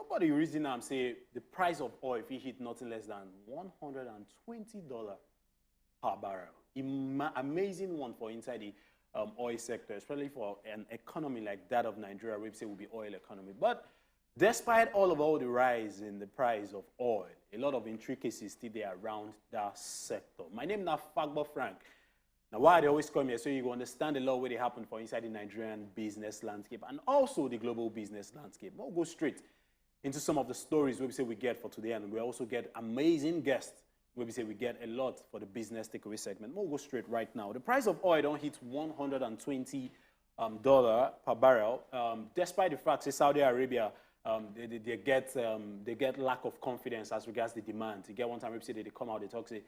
somebody reason and say the price of oil if it hit nothing less than $120 per barrel. Amazing one for inside the oil sector, especially for an economy like that of Nigeria, we say will be oil economy. But despite all the rise in the price of oil, a lot of intricacies still there around that sector. My name is Fagbo Frank. Now, why they always come here, so you understand a lot of what happened for inside the Nigerian business landscape and also the global business landscape. We'll go straight into some of the stories we say we get for today, and we also get amazing guests. We say we get a lot for the business takeaway segment. We'll go straight right now. The price of oil don't hit $120 per barrel, despite the fact that Saudi Arabia they get lack of confidence as regards the demand. You get one time we say they come out, they talk say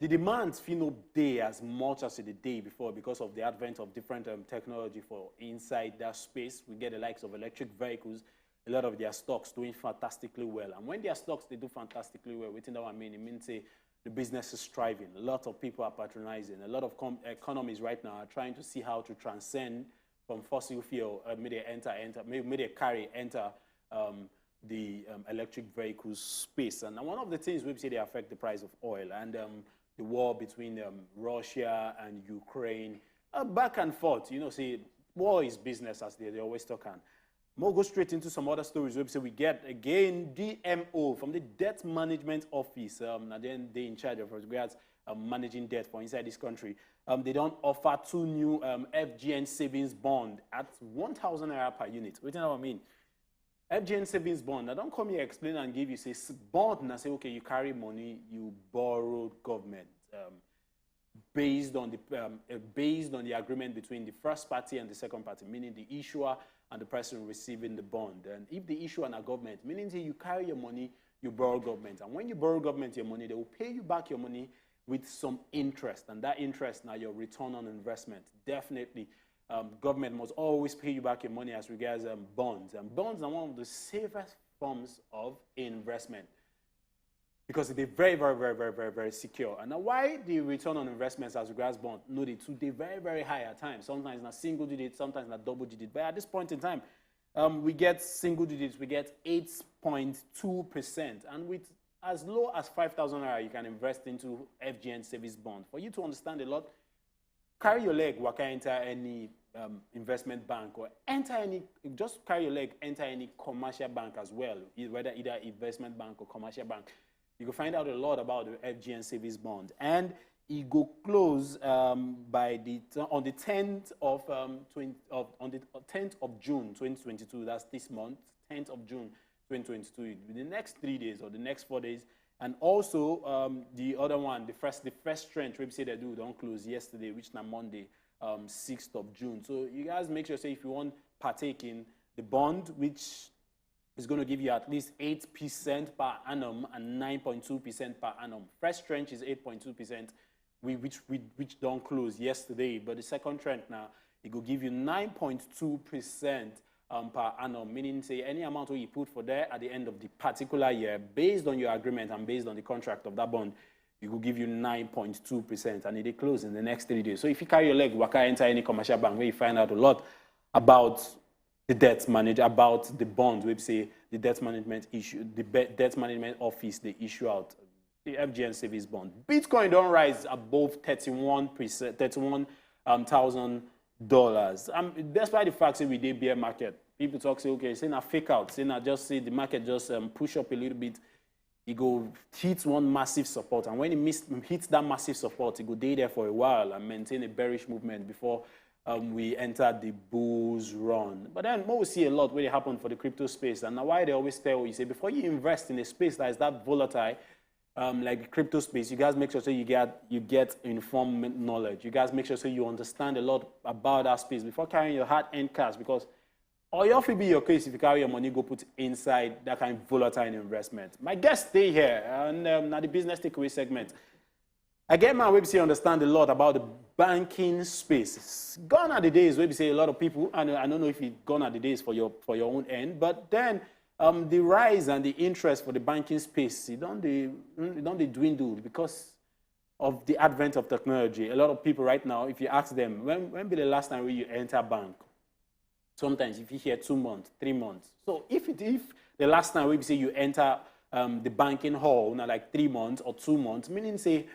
the demand feel no day as much as the day before because of the advent of different technology for inside that space. We get the likes of electric vehicles. A lot of their stocks doing fantastically well. And when their stocks, they do fantastically well, what that mean? It means say the business is thriving. A lot of people are patronizing. A lot of economies right now are trying to see how to transcend from fossil fuel, may they enter the electric vehicles space. And one of the things we say they affect the price of oil and the war between Russia and Ukraine, back and forth. You know, see, war is business as they always talk on. We'll go straight into some other stories. So we get, again, DMO from the Debt Management Office. And then they in charge of regards managing debt for inside this country. They don't offer 2 new FGN savings bond at 1,000 naira per unit. What do you know what I mean? FGN savings bond. I don't come here explain and give you say bond and I say, okay, you carry money, you borrow government. Based on the agreement between the first party and the second party, meaning the issuer and the person receiving the bond. And if the issuer and a government, meaning that you carry your money, you borrow government. And when you borrow government your money, they will pay you back your money with some interest. And that interest now your return on investment. Definitely, government must always pay you back your money as regards bonds. And bonds are one of the safest forms of investment, because they're very, very, very, very, very, very secure. And now why the return on investments as regards bond? No, they're very, very high at times. Sometimes not single digit, sometimes not double digit. But at this point in time, we get single digits. We get 8.2%. And with as low as 5,000 naira, you can invest into FGN savings bond. For you to understand a lot, carry your leg, waka enter any investment bank, or just carry your leg, enter any commercial bank as well, whether either investment bank or commercial bank. You can find out a lot about the FGN savings bond, and it go close on the 10th of June 2022. That's this month, 10th of June 2022. The next 3 days or the next 4 days, and also the other one, the first tranche we say they don't close yesterday, which is Monday, 6th of June. So you guys make sure say if you want partake in the bond, which is going to give you at least 8% per annum and 9.2% per annum. First tranche is 8.2%, which don't close yesterday. But the second tranche now, it will give you 9.2% per annum, meaning say any amount you put for there at the end of the particular year, based on your agreement and based on the contract of that bond, it will give you 9.2%, and it close in the next 3 days. So if you carry your leg, waka enter any commercial bank where you find out a lot about the debt manager, about the bond, we say the debt management issue, the debt management office, they issue out the FGN savings bond. Bitcoin don't rise above $31,000. Despite the fact that we did bear market, people talk say, okay, say na fake out, say na just say the market just push up a little bit, it go hit one massive support, and when it hits that massive support, it go stay there for a while and maintain a bearish movement before we enter the bull's run. But then what we see a lot where it happen for the crypto space, and now why they always tell you, say, before you invest in a space that is that volatile, like the crypto space, you guys make sure so you get informed knowledge. You guys make sure so you understand a lot about that space before carrying your hard-earned cash, because or you will be your case if you carry your money, go put inside that kind of volatile investment. My guest stay here, and now the business takeaway segment. I get my website understand a lot about the banking space. Gone are the days where we say a lot of people, and I don't know if it's gone are the days for your own end, but then the rise and the interest for the banking space, it don't dwindle because of the advent of technology. A lot of people right now, if you ask them, when be the last time you enter a bank? Sometimes if you hear 2 months, 3 months. So if the last time we say you enter the banking hall, like 3 months or 2 months, meaning say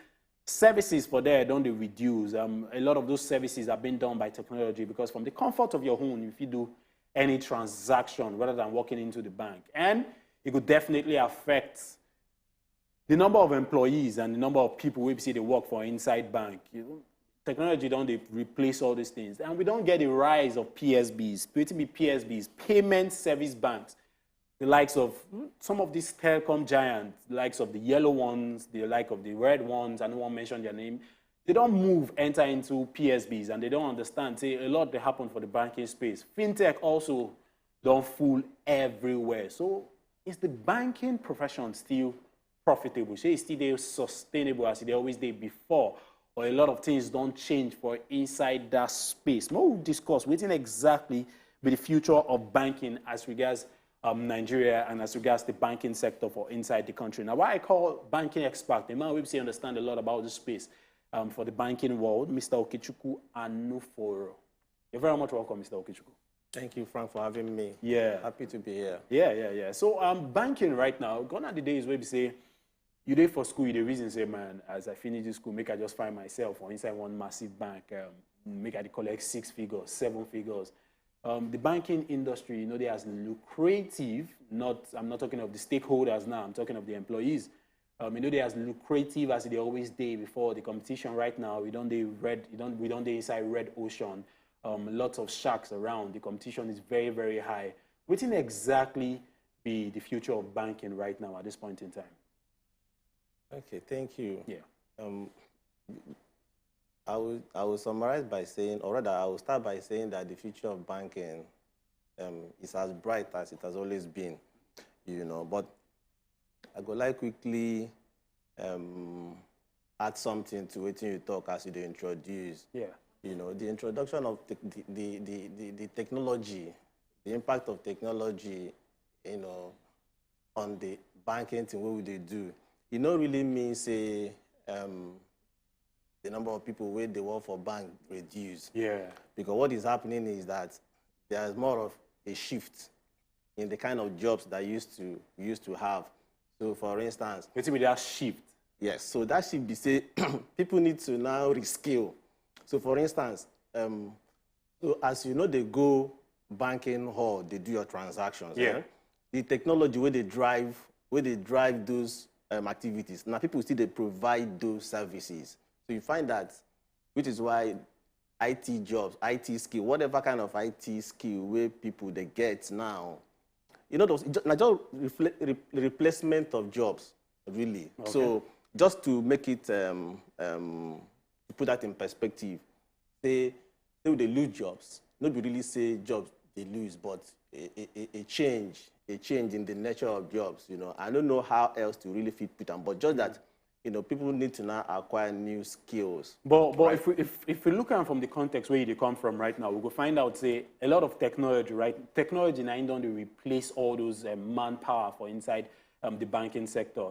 services for there don't they reduce. A lot of those services are being done by technology because from the comfort of your home, if you do any transaction rather than walking into the bank, and it could definitely affect the number of employees and the number of people we see they work for inside bank. Technology don't they replace all these things, and we don't get a rise of PSBs, PSBs, payment service banks, the likes of some of these telecom giants, the likes of the yellow ones, the like of the red ones. I don't want to mention their name. They don't enter into PSBs, and they don't understand. Say a lot that happen for the banking space. Fintech also don't fool everywhere. So is the banking profession still profitable? Say it's still sustainable as they always did before, or a lot of things don't change for inside that space? We'll discuss what's exactly be the future of banking as regards Nigeria and as regards the banking sector for inside the country. Now, why I call banking expert, the man we understand a lot about this space for the banking world, Mr. Okechukwu Anuforo. You're very much welcome, Mr. Okechukwu. Thank you, Frank, for having me. Yeah. Happy to be here. Yeah. So banking right now, gone are the days where we say, you there for school, you the reason say, man, as I finish this school, make I just find myself or inside one massive bank, make I collect 6 figures, 7 figures. The banking industry, they as lucrative, I'm not talking of the stakeholders now, I'm talking of the employees. They as lucrative as they always did before. The competition right now, we don't inside red ocean. Lots of sharks around. The competition is very, very high. What can exactly be the future of banking right now at this point in time? Okay, thank you. Yeah. I will summarize by saying, or rather, I will start by saying that the future of banking is as bright as it has always been, But I would like quickly add something to what you talk as you introduce. Yeah. The introduction of the technology, the impact of technology, on the banking thing, what would they do? It don't really mean, say, the number of people where they work for bank reduce. Yeah. Because what is happening is that there's more of a shift in the kind of jobs that you used to have. So, for instance, what's with that shift? Yes. So that shift be say people need to now reskill. So, for instance, so as they go banking hall, they do your transactions. Yeah. The technology where they drive those activities. Now people still they provide those services. So you find that, which is why IT jobs, IT skill, whatever kind of IT skill where people they get now, those not just replacement of jobs, really. Okay. So just to make it to put that in perspective, they lose jobs. Nobody really say jobs they lose, but a change in the nature of jobs. I don't know how else to really fit them, but just that. People need to now acquire new skills. But right? if we look at from the context where they come from right now, we will find out, say, a lot of technology, right? Technology now don't replace all those manpower for inside the banking sector.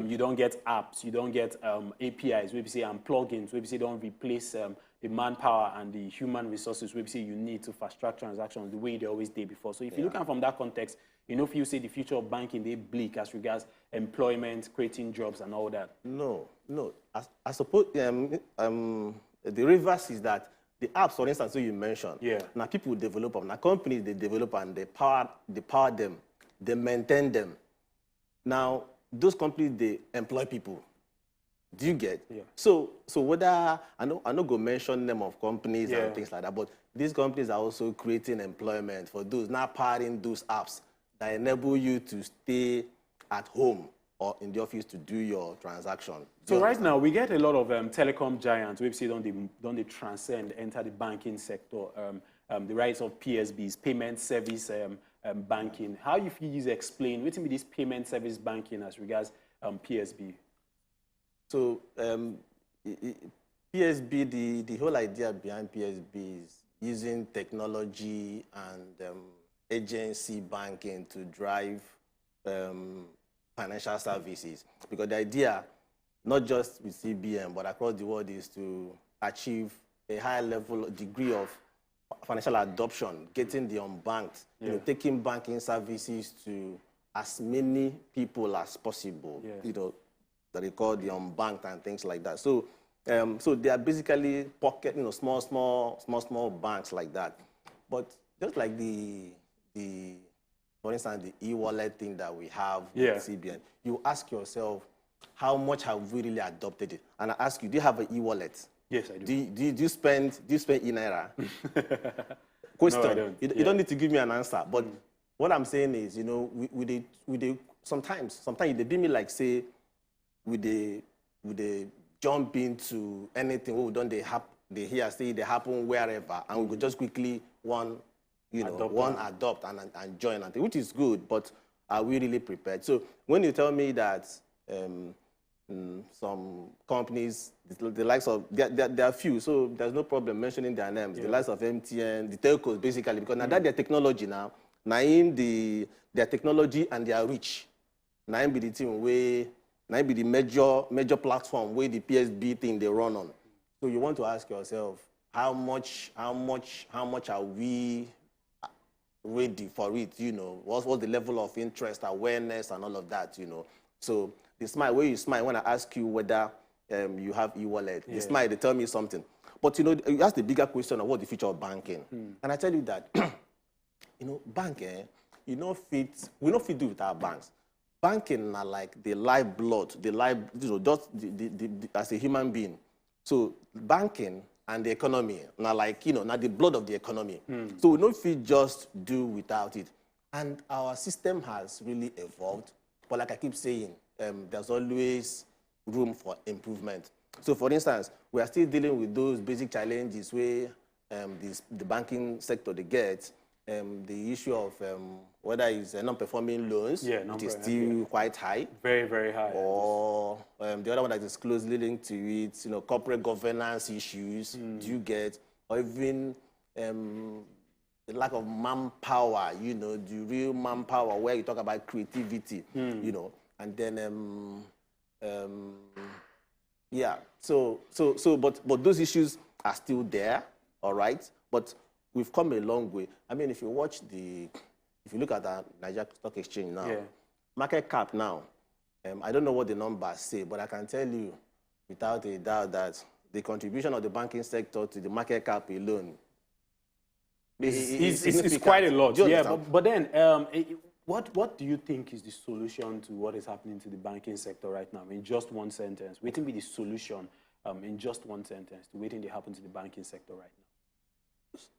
You don't get apps, you don't get APIs, we say, and plugins, we say don't replace the manpower and the human resources we say you need to fast track transactions the way they always did before. So if you look at from that context, if you say the future of banking, they bleak as regards employment, creating jobs and all that. No. I suppose the reverse is that the apps, for instance, you mentioned. Yeah. Now people develop them. Now companies they develop and they power them, they maintain them. Now those companies they employ people. Do you get? Yeah. So whether I know go mention name of companies and things like that, but these companies are also creating employment for those now powering those apps that enable you to stay at home or in the office to do your transaction. So right now we get a lot of telecom giants. We've seen don't they transcend enter the banking sector. The rise of PSBs, payment service banking. How you use explain what be this payment service banking as regards PSB? So PSB, the whole idea behind PSB is using technology and agency banking to drive financial services. Because the idea, not just with CBN, but across the world, is to achieve a high level degree of financial adoption, getting the unbanked, taking banking services to as many people as possible, that they call the unbanked and things like that. So, so they are basically pocket, small banks like that. But just like for instance, the e-wallet thing that we have with CBN, you ask yourself, how much have we really adopted it? And I ask you, do you have an e-wallet? Yes, I do. Do you spend e-naira? Question. No, I don't. You don't need to give me an answer. But what I'm saying is, sometimes they be me like say, we jump into anything we don't they hear say they happen wherever, and we could just quickly adopt and join, which is good. But are we really prepared? So when you tell me that some companies, the likes of, there are few, so there's no problem mentioning their names, the likes of MTN, the telcos basically, because now that their technology now their technology and their reach, now be the team where, now be the major platform where the PSB thing they run on. So you want to ask yourself, how much are we ready for it, what's the level of interest, awareness, and all of that, So the smile, where you smile when I ask you whether you have e-wallet, the smile, they tell me something. But, you ask the bigger question of what the future of banking. And I tell you that, banking, we don't fit do without banks. Banking are like the lifeblood, just as a human being. So banking and the economy, now like, now the blood of the economy. So we don't fit just do without it. And our system has really evolved. But like I keep saying, there's always room for improvement. So for instance, we are still dealing with those basic challenges where the banking sector, they get, the issue of whether it's non-performing loans, which is still quite high. Very, very high. Or the other one that is closely linked to it, corporate governance issues, do you get, or even the lack of manpower, the real manpower where you talk about creativity, and then, but those issues are still there, all right? But we've come a long way. I mean, if you look at the Nigeria Stock Exchange now, market cap now, I don't know what the numbers say, but I can tell you without a doubt that the contribution of the banking sector to the market cap alone it's quite a lot. Yeah, but then what do you think is the solution to what is happening to the banking sector right now? In just one sentence, what will be the solution in just one sentence to what happen to the banking sector right now?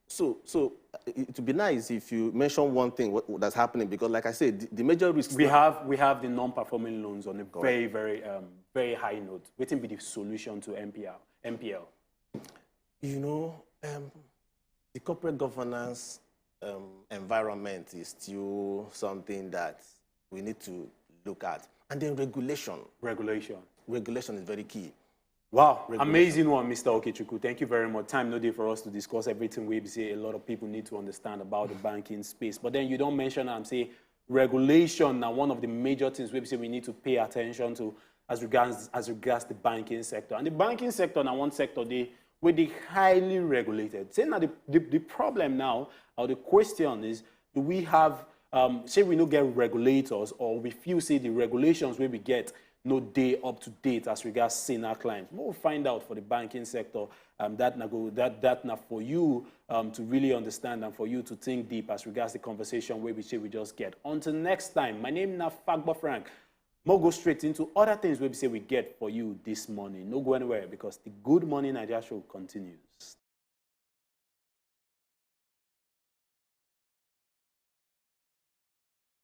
So it would be nice if you mention one thing that's happening, because like I said, the major risks... We have the non-performing loans on a very, very, very high note. What will be the solution to NPL? The corporate governance environment is still something that we need to look at. And then regulation. Regulation is very key. Wow, amazing one, Mr. Okechukwu. Thank you very much. Time no day for us to discuss everything we say a lot of people need to understand about the banking space. But then you don't mention and say regulation. Now, one of the major things we say we need to pay attention to as regards the banking sector. And the banking sector, now one sector, they highly regulated. Saying that the problem now, or the question is, do we have, say we don't get regulators, or we feel, say, the regulations where we get no day up to date as regards senior clients. We'll find out for the banking sector that now for you to really understand and for you to think deep as regards the conversation where we say we just get. Until next time, my name is Fagba Frank. We'll go straight into other things where we say we get for you this morning. No go anywhere, because the Good Morning Nigeria show continues.